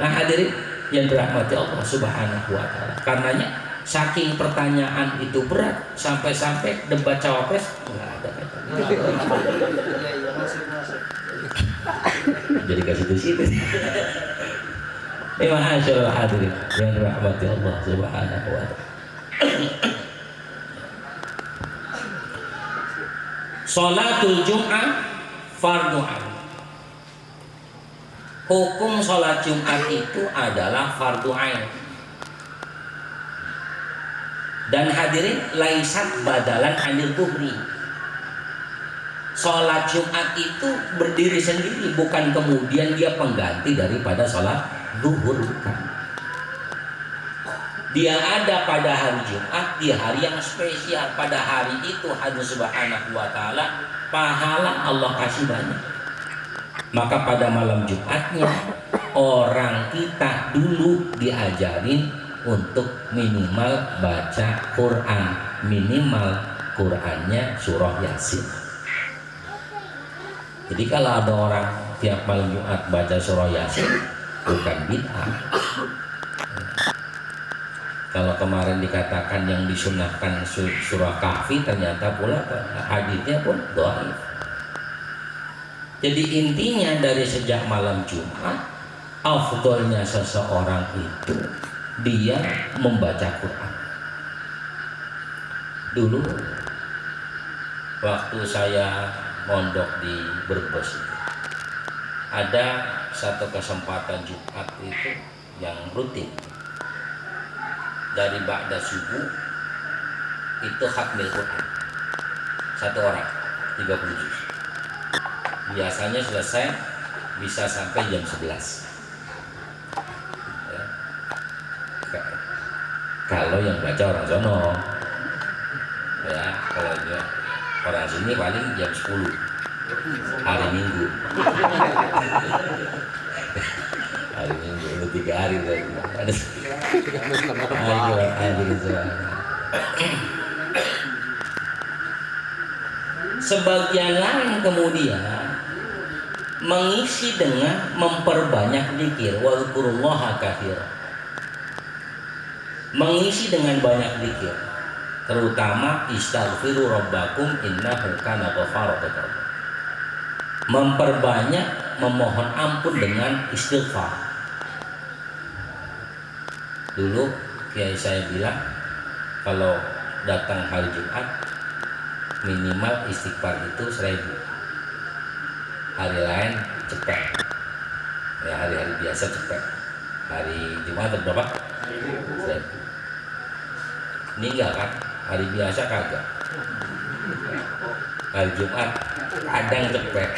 Nah hadirin yang dirahmati Allah Subhanahu wa taala. Karenanya saking pertanyaan itu berat sampai-sampai debat cawapres enggak ada. Jadi kasih itu situ. Ma'asyiral hadirin yang dirahmati Allah Subhanahu wa taala. Sholatul Jum'ah fardu ain. Hukum sholat Jumat itu adalah fardu ain. Dan hadirin laisat badalan anil dhuhri. Sholat Jumat itu berdiri sendiri, bukan kemudian dia pengganti daripada sholat zuhur, bukan. Dia ada pada hari Jumat, di hari yang spesial. Pada hari itu Allah Subhanahu wa taala pahala Allah kasih banyak. Maka pada malam Jumatnya orang kita dulu diajarin untuk minimal baca Quran, minimal Qurannya surah Yasin. Jadi kalau ada orang tiap malam Jumat baca surah Yasin, bukan bid'ah. Kalau kemarin dikatakan yang disunahkan surah Kahfi, ternyata pula hadisnya pun dhaif. Jadi intinya dari sejak malam Jumat, afdolnya seseorang itu dia membaca Quran. Dulu waktu saya mondok di Brebes itu, ada satu kesempatan Jumat itu yang rutin. Dari ba'da subuh itu khatmil Quran satu orang 30 juz. Biasanya selesai bisa sampai jam 11 ya. Kalau yang baca orang sono ya, kalau orang sini paling jam 10 hari Minggu. Hari Minggu itu 3 hari lagi. Ada sebagian lain kemudian mengisi dengan memperbanyak zikir, wazkurullaha katsiran. Mengisi dengan banyak zikir, terutama istaghfiru rabbakum innahu kana ghafara. Memperbanyak memohon ampun dengan istighfar. Dulu kiai saya bilang kalau datang hari Jumat minimal istighfar itu 1000. Hari lain cepet. Ya hari-hari biasa cepet. Hari Jumat berapa? 1000. Meninggal kan? Hari biasa kagak. Hari Jumat kadang cepet.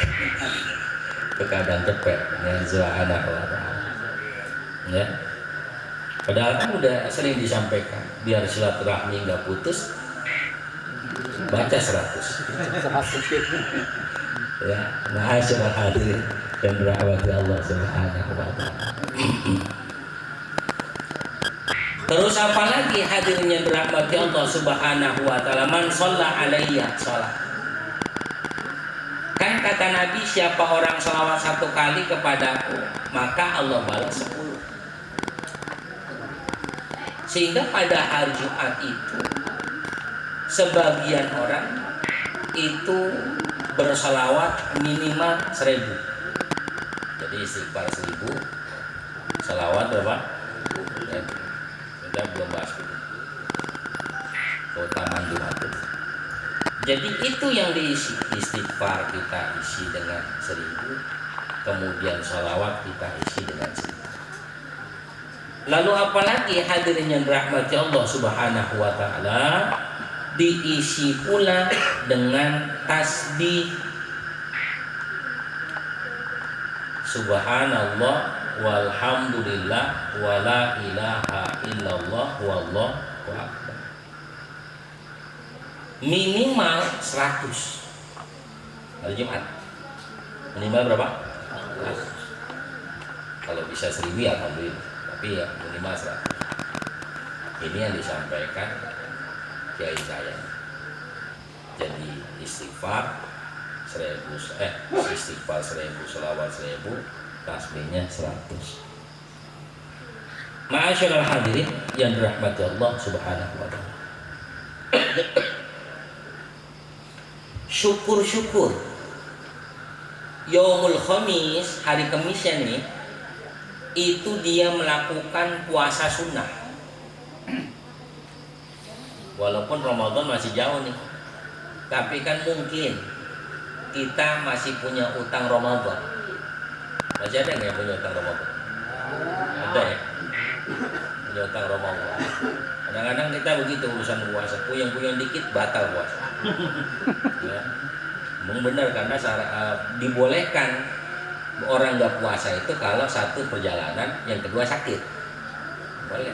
Kadang cepet. Ya subhanahu wa ta'ala. Ya. Padahal kan udah sering disampaikan, biar silaturahmi nggak putus, baca 100. Ya, ma'asyiral hadirin dan rahmati Allah Subhanahu wa taala. Terus apalagi hadirin yang dirahmati Allah Subhanahu wa taala, man shalla alayya shalah. Kan kata Nabi, siapa orang salawat 1 kali kepadaku, maka Allah balas 10. Sehingga pada hari Jumat itu sebagian orang itu bersalawat minimal 1000. Jadi istighfar 1000, salawat berapa? Kita belum bahas itu. Keutamaan Jumat itu. Jadi itu yang diisi, istighfar kita isi dengan 1000, kemudian salawat kita isi dengan 1000. Lalu apalagi hadirin yang dirahmati Allah Subhanahu wa taala, diisi pula dengan tasbih. Subhanallah walhamdulillah wala ilaha illallah wallahu akbar. Minimal 100 hari Jumat. Minimal berapa? 100. Kalau bisa 1000 ya alhamdulillah. Tapi ya minimal 100. Ini yang disampaikan kiai saya. Jadi istighfar 1000, istighfar 1000, selawat 1000, tasbihnya 100. Ma'asyiral hadirin yang dirahmati Allah Subhanahu wa taala. Syukur-syukur Yaumul Khamis, hari Kamisnya nih, itu dia melakukan puasa sunnah. Walaupun Ramadan masih jauh nih, tapi kan mungkin kita masih punya utang Ramadan. Masih ada nggak yang punya utang Ramadan? Ada ya? Punya utang Ramadan. Kadang-kadang kita begitu urusan puasa, puyeng-puyeng dikit batal puasa. Ya. Memang benar karena dibolehkan orang nggak puasa itu kalau satu perjalanan, yang kedua sakit. Boleh.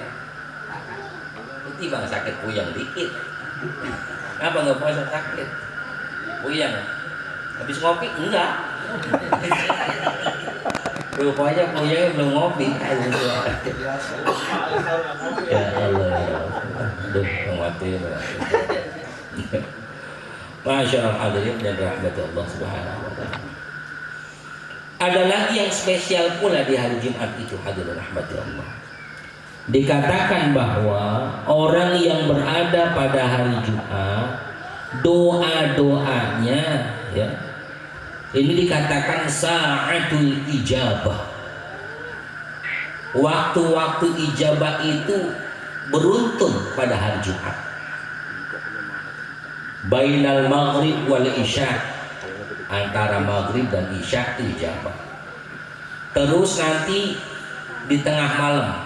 Itu bang sakit puyeng dikit. Apa nggak puasa sakit? Puyeng. Habis ngopi enggak. Rupanya puyeng belum ngopi. Ya Allah. Aduh, khawatir. Masyaallah hadirin dan rahmat Allah Subhanahu wa taala. Ada lagi yang spesial pula di hari Jumat itu, hadirin rahmati Allah. Dikatakan bahwa orang yang berada pada hari Jumat, doa-doanya ya, ini dikatakan sa'atul ijabah. Waktu-waktu ijabah itu beruntun pada hari Jumat. Bainal maghrib wal isya, antara maghrib dan isya itu ijabah. Terus nanti di tengah malam,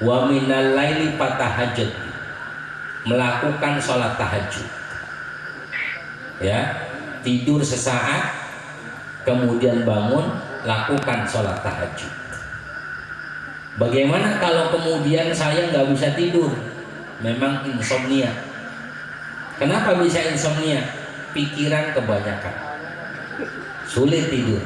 wa minal laili fatahajjud, melakukan sholat tahajud. Ya, tidur sesaat, kemudian bangun, lakukan sholat tahajud. Bagaimana kalau kemudian saya nggak bisa tidur? Memang insomnia. Kenapa bisa insomnia? Pikiran kebanyakan, sulit tidur.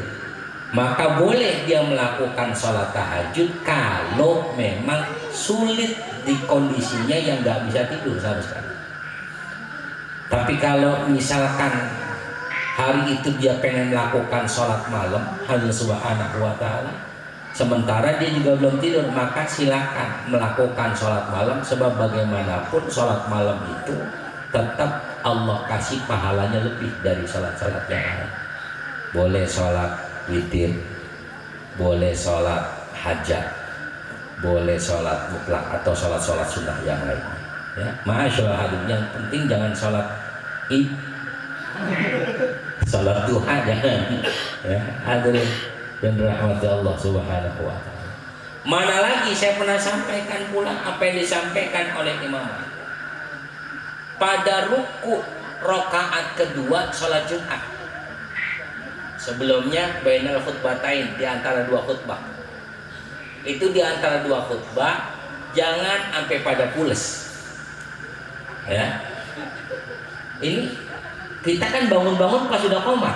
Maka boleh dia melakukan sholat tahajud kalau memang sulit di kondisinya yang nggak bisa tidur sama sekali. Tapi kalau misalkan hari itu dia pengen melakukan sholat malam, Allah Subhanahu wa taala, sementara dia juga belum tidur, maka silakan melakukan sholat malam. Sebab bagaimanapun sholat malam itu tetap Allah kasih pahalanya lebih dari sholat-sholat yang lain. Boleh sholat witir, boleh sholat hajat, boleh sholat mutlak atau sholat-sholat sunnah yang lain. Ya, masyaallah hadirin, yang penting jangan sholat id, sholat duha jangan. Ya, hadirin dan rahmati Allah Subhanahu wa taala. Mana lagi saya pernah sampaikan pula apa yang disampaikan oleh Imam pada ruku rakaat kedua sholat Jumat. Sebelumnya bainal khutbatain, di antara dua khutbah. Itu di antara dua khutbah jangan sampai pada pules. Ya. Ini kita kan bangun-bangun pas sudah koma.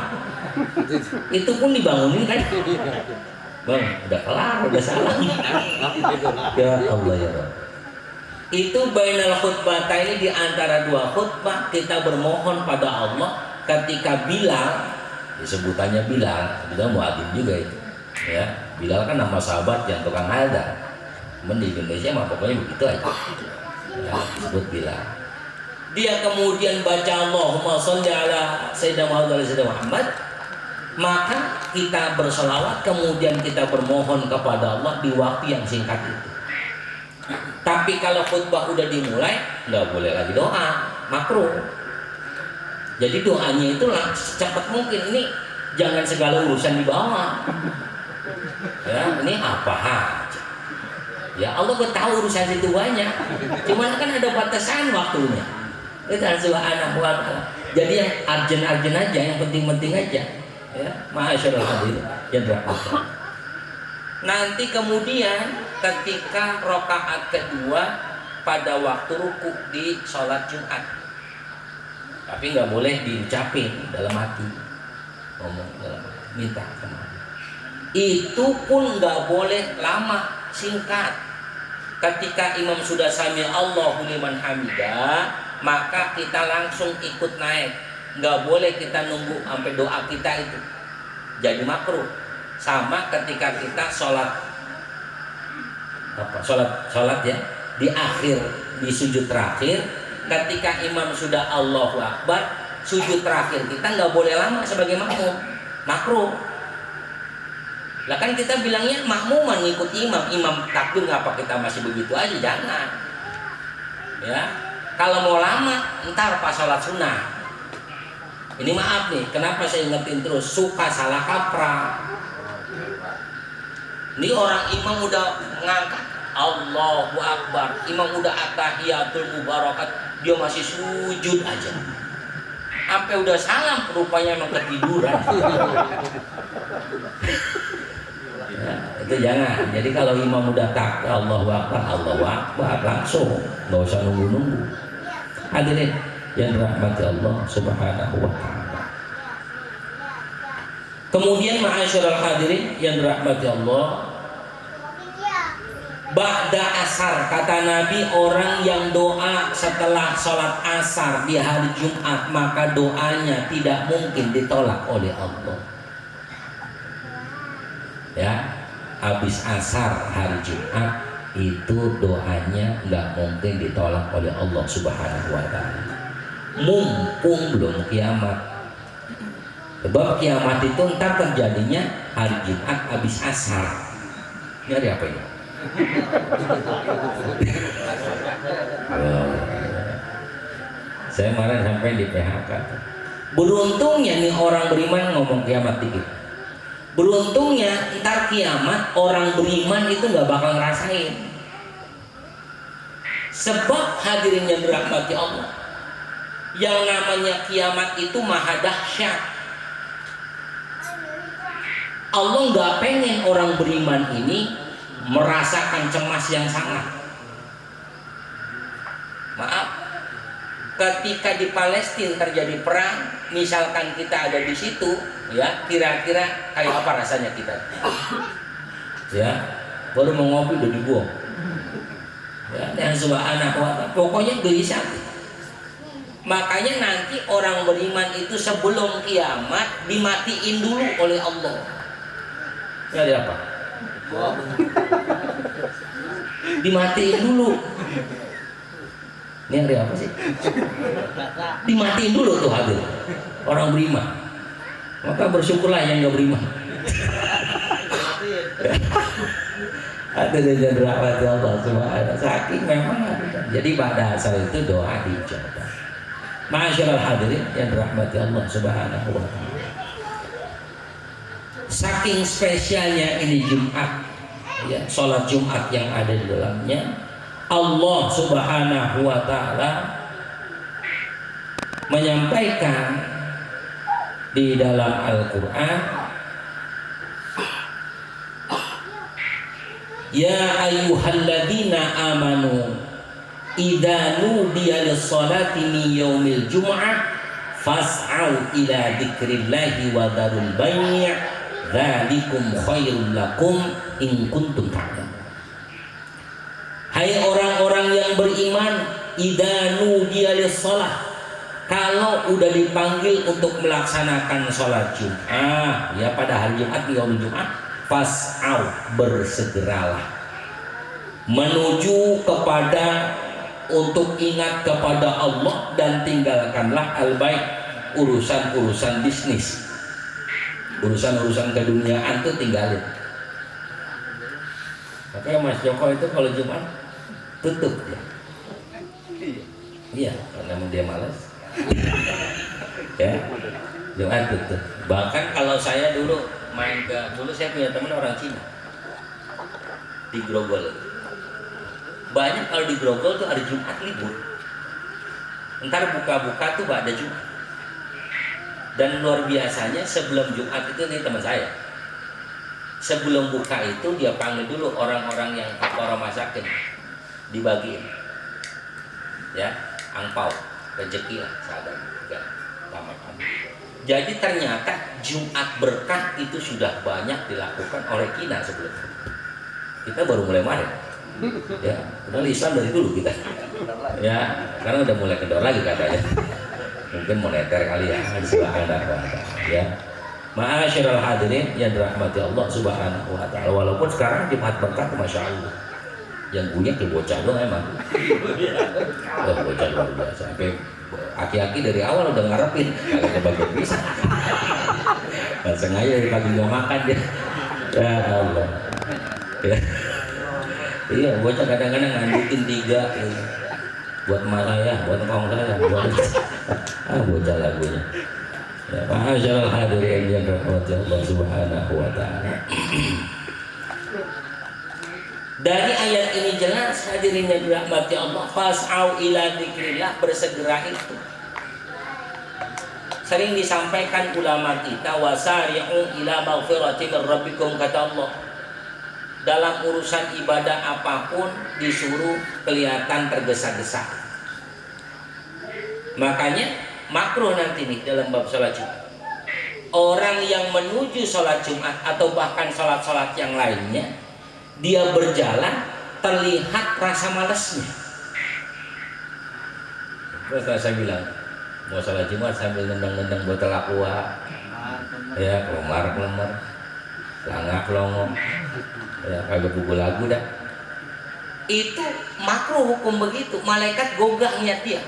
Itu pun dibangunin kan. Bang, udah kelar, udah salam. Ya Allah ya Rabb. Itu bainal khutbah ini, di antara dua khutbah kita bermohon pada Allah ketika Bilal, sebutannya Bilal muadzin juga itu. Ya, Bilal kan nama sahabat yang tukang azan. Cuman di Indonesia mah pokoknya begitu aja. Ya, disebut Bilal. Dia kemudian baca Allahumma sholli ala sayyidina Muhammad, maka kita bersolawat, kemudian kita bermohon kepada Allah di waktu yang singkat itu. Tapi kalau khutbah udah dimulai, nggak boleh lagi doa, makruh. Jadi doanya itulah secepat mungkin. Ini jangan segala urusan dibawa. Ya, ini apa aja. Ya Allah tahu urusan itu banyak. Cuman kan ada batasan waktunya. Itu Subhanahu wa taala. Jadi yang arjen-arjen aja, yang penting-penting aja. Ya, masyaallah hadirin yang dirahmati. Nanti kemudian ketika rakaat kedua pada waktu ruku di sholat Jumat, tapi nggak boleh diucapin dalam hati, ngomong dalam hati, minta sama Allah. Itu pun nggak boleh lama, singkat. Ketika imam sudah sami Allahu liman hamidah, maka kita langsung ikut naik. Nggak boleh kita nunggu sampai doa kita itu jadi makruh. Sama ketika kita sholat sholat ya, di akhir, di sujud terakhir, ketika imam sudah Allahu Akbar, sujud terakhir kita nggak boleh lama sebagai makmum, makruh. Lah kan kita bilangnya makmuman ngikut imam takbir, ngapa kita masih begitu aja? Jangan. Ya, kalau mau lama ntar pas sholat sunnah. Ini maaf nih, kenapa saya ingetin terus, suka salah kaprah. Ini orang imam udah ngangkat Allahu Akbar, imam udah at-tahiyatul mubarakat, dia masih sujud aja. Sampai udah salam, rupanya emang ketiduran. Ya, itu jangan. Jadi kalau imam udah takbir Allahu Akbar langsung, nggak usah nunggu-nunggu. Hadirin yang dirahmati Allah Subhanahu wa taala. Kemudian ma'asyiral hadirin yang dirahmati Allah, ba'da asar, kata Nabi, orang yang doa setelah sholat asar di hari Jumat, maka doanya tidak mungkin ditolak oleh Allah. Ya, habis asar hari Jumat itu doanya nggak mungkin ditolak oleh Allah Subhanahu wa taala. Mumpung belum kiamat. Sebab kiamat itu ntar terjadinya hari Jumat habis asar. Ini hari apa ini? Saya kemarin sampai di PHK. Beruntungnya nih orang beriman ngomong kiamat dikit. Beruntungnya ntar kiamat orang beriman itu nggak bakal ngerasain. Sebab hadirin yang dirahmati Allah, yang namanya kiamat itu maha dahsyat. Allah nggak pengen orang beriman ini merasakan cemas yang sangat. Maaf, ketika di Palestina terjadi perang, misalkan kita ada di situ, ya kira-kira kayak apa rasanya kita? Ya, baru mau ngopi udah dibuang. Ya, yang subhanahu wa ta'ala, pokoknya gelisah. Makanya nanti orang beriman itu sebelum kiamat dimatiin dulu oleh Allah. Ini ada apa? Dimatiin dulu. Ini ada apa sih? Dimatiin dulu tuh hadir orang beriman. Maka bersyukurlah yang nggak beriman. Ada yang dirahmati Allah Subhanahu. Saking memang ada. Jadi pada asal itu doa diijabah. Ma'asyiral hadirin yang dirahmati Allah Subhanahu wa taala. Saking spesialnya ini Jumat, ya, sholat Jumat yang ada di dalamnya, Allah Subhanahu wa taala menyampaikan di dalam Al-Qur'an, ya ayyuhalladzina amanu idza nudiya lis-salati min yaumil jumu'ah fas'au ila dzikrillahi wa dzarul bai' dzalikum khairul lakum in kuntum ta'lamun. Hai orang-orang yang beriman, idza nudiya lis-salah, kalau udah dipanggil untuk melaksanakan sholat Jumat, ya pada hari Jumat, di yaumul Jumat, fas'au, bersegeralah menuju kepada, untuk ingat kepada Allah, dan tinggalkanlah al-baik, urusan-urusan bisnis, urusan-urusan keduniaan tuh tinggalin. Tapi Mas Joko itu kalau Jumat tutup ya. Iya, karena dia malas. Ya, Jumat tutup. Bahkan kalau saya dulu dulu saya punya teman orang Cina di Grogol. Banyak kalau di Grogol tuh hari Jumat libur. Ntar buka-buka tuh ada Jumat. Dan luar biasanya sebelum Jumat itu, nih teman saya, sebelum buka itu dia panggil dulu orang-orang yang orang masakin, dibagiin, ya, angpau, rezeki lah, sadar, enggak, tamat. Jadi ternyata Jumat berkah itu sudah banyak dilakukan oleh Cina sebelumnya. Kita baru mulai kemarin. Ya, padahal Islam dari dulu kita. Ya, karena udah mulai kendor lagi katanya. Mungkin moneter kali ya, ya. Ma'asyiral hadirin yang dirahmati Allah Subhanahu wa taala. Walaupun sekarang Jumat berkah, Masya Allah. yang punya ke bocah doang emang. Oh, bocah luar biasa. Sampai aki-aki dari awal udah ngarepin kalau kebagian bisa. Nah, sengaja dari pagi nggak makan dia. Ya Allah. Ya. Iya, bocah kadang-kadang ngandukin 3 buat emak saya, buat kaum saya, buat bocah lagunya. Ya, ma'asyiral hadirin yang dirahmati Allah Subhanahu wa taala. Dari ayat ini jelas hadirin yang dirahmati Allah, fas'au ila dzikrillah, bersegera itu. Sering disampaikan ulama kita, wasari'u ila maghfirati min rabbikum, kata Allah. Dalam urusan ibadah apapun disuruh kelihatan tergesa-gesa. Makanya makruh nanti nih dalam bab sholat Jumat. Orang yang menuju sholat Jumat atau bahkan sholat-sholat yang lainnya, dia berjalan terlihat rasa malasnya. Terus saya bilang, mau sholat Jumat sambil nendang-nendang botol aqua, ya kelemar-kelemar, langak-longo, ya kagak buku lagu dah. Itu makruh hukum begitu. Malaikat gogah niat dia.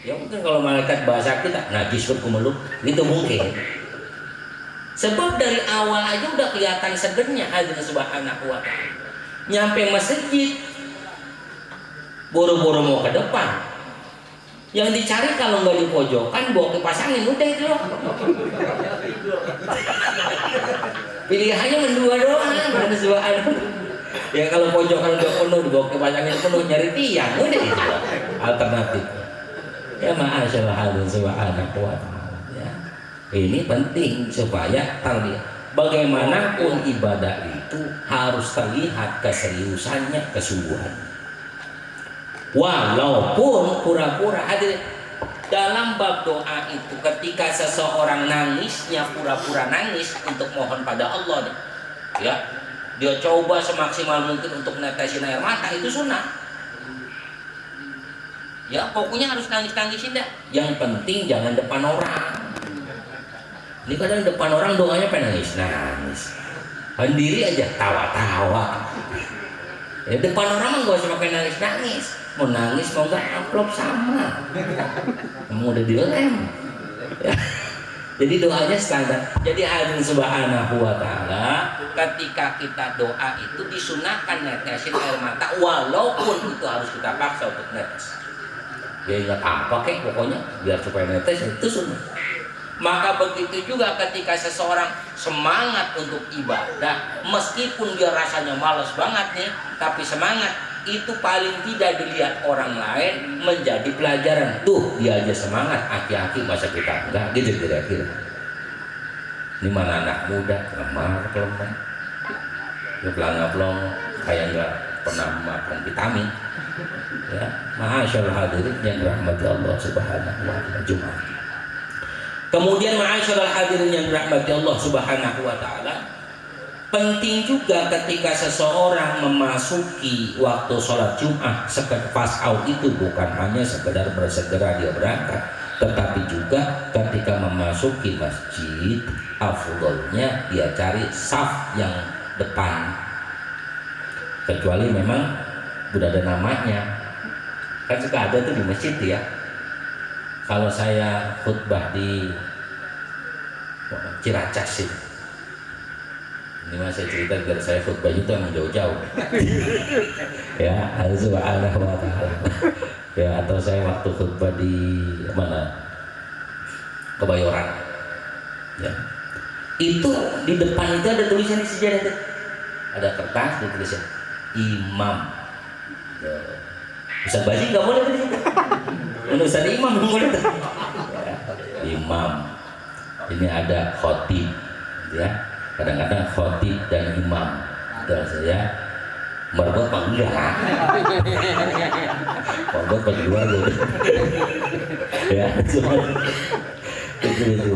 Ya mungkin kalau malaikat bahasa kita najis berkumeluk, itu mungkin. Sebab dari awal aja udah kelihatan segernya hadirin subhanahu wa ta'ala. Nyampe masjid, boro-boro mau ke depan. Yang dicari kalau nggak di pojokan, bawa kipas angin, udah itu loh. Pilihannya mendua doang, hadirin subhanahu. Ya kalau pojokan udah penuh, dibawa kipas angin penuh, nyari tiang, udah itu loh. Alternatif. Ya ma'asyiral hadirin subhanahu wa ta'ala. Ini penting supaya terlihat. Bagaimanapun ibadah itu harus terlihat keseriusannya, kesungguhannya. Walaupun pura-pura. Hadir dalam bab doa itu, ketika seseorang nangisnya pura-pura nangis untuk mohon pada Allah, ya, dia coba semaksimal mungkin untuk netesin air mata, itu sunnah. Ya pokoknya harus nangis-nangisin dah. Yang penting jangan depan orang. Ini kadang depan orang doanya pengen nangis, sendiri aja tawa-tawa. Ya depan orang mah gak usah pakai nangis, mau nangis mau nggak amplop sama, mau udah dilem. Ya. Jadi doanya standar. Jadi hadirin subhanahu wa ta'ala, ketika kita doa itu disunahkan netesin air mata, walaupun itu harus kita paksa untuk netes. Ya ingat apa kek pokoknya biar supaya netes itu sunnah. Maka begitu juga ketika seseorang semangat untuk ibadah, meskipun dia rasanya malas banget nih, tapi semangat itu paling tidak dilihat orang lain menjadi pelajaran. Tuh dia aja semangat, aki-aki masa kita enggak, gitu kira-kira. Ini mana anak muda, lemar-lemar, pelangap-pelong, kayak nggak pernah makan vitamin. Ya, ma'asyiral hadirin yang dirahmati Allah Subhanahu wa ta'ala. Jumat. Kemudian ma'asyiral hadirin yang dirahmati Allah Subhanahu wa ta'ala, penting juga ketika seseorang memasuki waktu sholat Jumat, fas'au itu bukan hanya sekedar bersegera dia berangkat, tetapi juga ketika memasuki masjid, afdolnya dia cari saf yang depan. Kecuali memang udah ada namanya. Kan suka ada tuh di masjid ya. Kalau saya khutbah di Ciracas sih, ini masih cerita biar saya khutbah itu emang jauh-jauh. Ya, subhanahu wa ta'ala. Ya, atau saya waktu khutbah di mana? Kebayoran. Ya. Itu di depan itu ada tulisan di sejadah itu. Ada kertas ditulisnya imam. Ya. Ustaz Baji nggak boleh tuh. Ustaz imam nggak boleh tuh. Ya. Imam. Ini ada khotib, ya. Kadang-kadang khotib dan imam. Dan saya merbot apa enggak? Merbot apa dua gitu. Ya, cuma itu.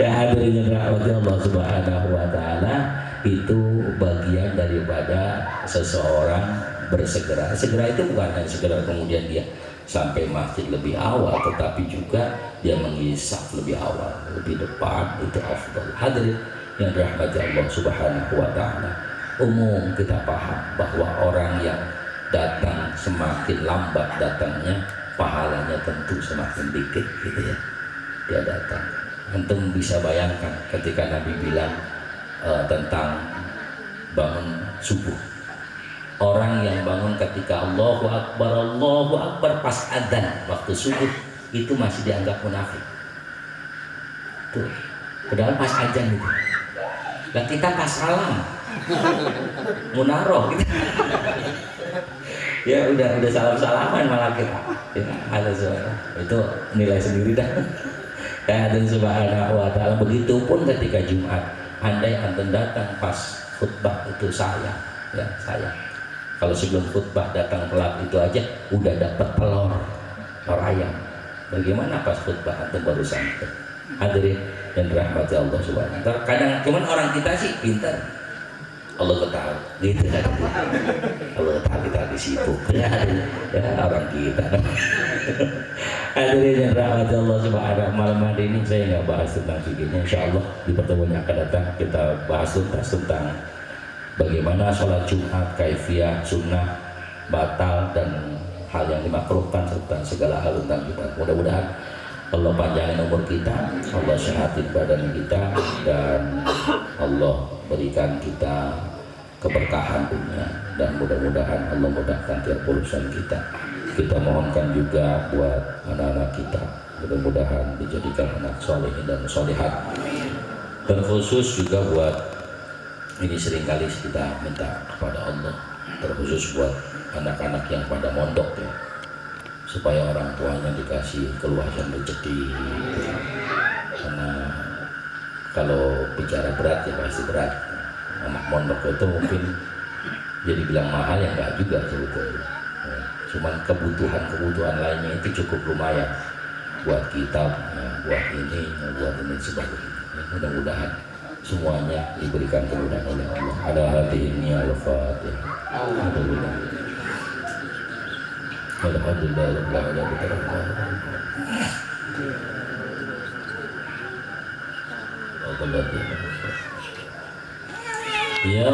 Ya hadirin yang dirahmati Allah Subhanahu wa ta'ala, itu bagian daripada seseorang bersegera. Segera itu bukan hanya segera kemudian dia sampai masjid lebih awal, tetapi juga dia mengisap lebih awal, lebih depan, itu afdal. Hadirin yang dirahmati Allah Subhanahu wa taala. Umum kita paham bahwa orang yang datang semakin lambat datangnya, pahalanya tentu semakin dikit gitu ya. Dia datang. Antum bisa bayangkan ketika Nabi bilang tentang bangun subuh. Orang yang bangun ketika Allahu Akbar pas adzan waktu subuh itu masih dianggap munafik. Tuh, padahal pas adzan itu. Dan kita pas salam munaroh gitu. Ya udah salam-salaman malah kita. Ya, ada suara. Itu nilai sendiri dah. Ya, dan Subhanahu wa taala begitupun ketika Jumat. Andai antum datang pas khutbah itu saya. Kalau sebelum khutbah datang telat itu aja udah dapat telur ayam. Bagaimana pas khutbah antum baru sampai? Hadirin dan rahmati Allah Subhanahu wa taala. Kadang cuman orang kita sih pintar. Allah ketahui gitu kan. Allah ketahui kita disibuk. Ya orang kita. Hadirin dan rahmati Allah Subhanahu wa taala. Malam hari ini saya nggak bahas tentang fikihnya. Insyaallah di pertemuan yang akan datang kita bahas tentang bagaimana sholat Jumat, kaifiyah, sunnah, batal dan hal yang dimakruhkan serta segala hal tentang kita. Mudah-mudahan Allah panjangin umur kita, Allah sehatin badan kita, dan Allah berikan kita keberkahan dunia, dan mudah-mudahan Allah mudahkan tiap urusan kita. Kita mohonkan juga buat anak-anak kita, mudah-mudahan dijadikan anak soleh dan solehat, dan khusus juga buat ini seringkali kita minta kepada Allah, terkhusus buat anak-anak yang pada mondok ya, supaya orang tuanya dikasih keluasan rezeki. Karena kalau bicara berat ya pasti berat. Anak mondok itu mungkin jadi bilang mahal ya enggak juga sebetulnya. Cuman kebutuhan lainnya itu cukup lumayan buat kita, buat ini sebagainya. Mudah-mudahan semuanya diberikan kemudahan oleh Allah. Ada hati ini al-Fatihah. Alhamdulillah. Alhamdulillah. Ya